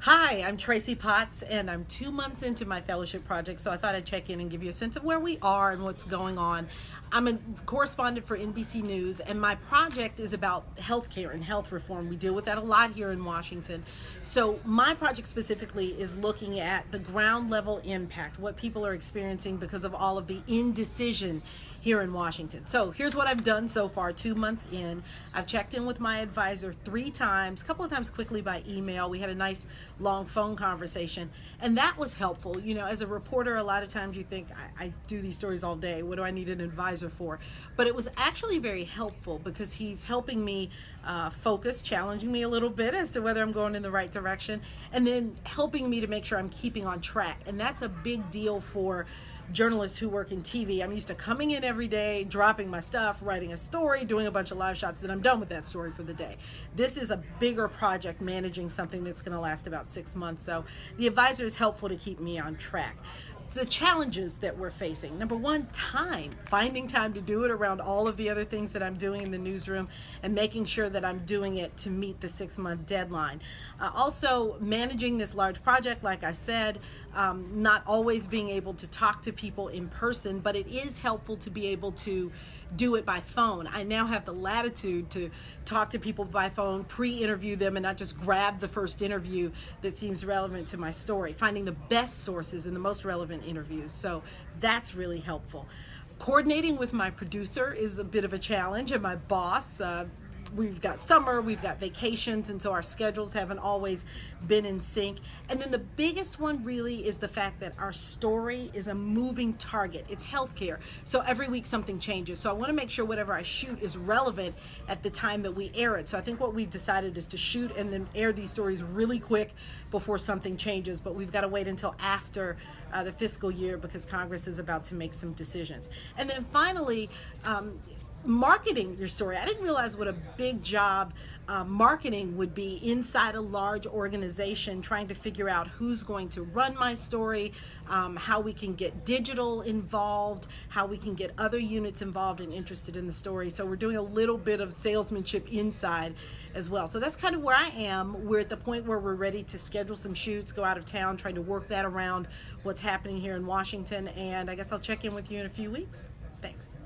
Hi, I'm Tracy Potts, and I'm 2 months into my fellowship project, so I thought I'd check in and give you a sense of where we are and what's going on. I'm a correspondent for NBC News, and my project is about healthcare and health reform. We deal with that a lot here in Washington. So, my project specifically is looking at the ground level impact, what people are experiencing because of all of the indecision here in Washington. So, here's what I've done so far, 2 months in. I've checked in with my advisor 3 times, a couple of times quickly by email. We had a nice long phone conversation, and that was helpful. You know, as a reporter, a lot of times you think, I do these stories all day, what do I need an advisor for? But it was actually very helpful because he's helping me focus, challenging me a little bit as to whether I'm going in the right direction, and then helping me to make sure I'm keeping on track. And that's a big deal for journalists who work in TV. I'm used to coming in every day, dropping my stuff, writing a story, doing a bunch of live shots, then I'm done with that story for the day. This is a bigger project, managing something that's going to last about 6 months. So the advisor is helpful to keep me on track. The challenges that we're facing: number one, time, finding time to do it around all of the other things that I'm doing in the newsroom, and making sure that I'm doing it to meet the 6-month deadline. Also, managing this large project, like I said, not always being able to talk to people in person, but it is helpful to be able to do it by phone. I now have the latitude to talk to people by phone, pre-interview them, and not just grab the first interview that seems relevant to my story, finding the best sources and the most relevant interviews. So that's really helpful. Coordinating with my producer is a bit of a challenge, and my boss. We've got summer, we've got vacations, and so our schedules haven't always been in sync. And then the biggest one really is the fact that our story is a moving target. It's healthcare, so every week something changes. So I want to make sure whatever I shoot is relevant at the time that we air it. So I think what we've decided is to shoot and then air these stories really quick before something changes, but we've got to wait until after the fiscal year because Congress is about to make some decisions. And then finally, marketing your story. I didn't realize what a big job marketing would be inside a large organization, trying to figure out who's going to run my story, how we can get digital involved, how we can get other units involved and interested in the story. So we're doing a little bit of salesmanship inside as well. So that's kind of where I am. We're at the point where we're ready to schedule some shoots, go out of town, trying to work that around what's happening here in Washington, and I guess I'll check in with you in a few weeks. Thanks.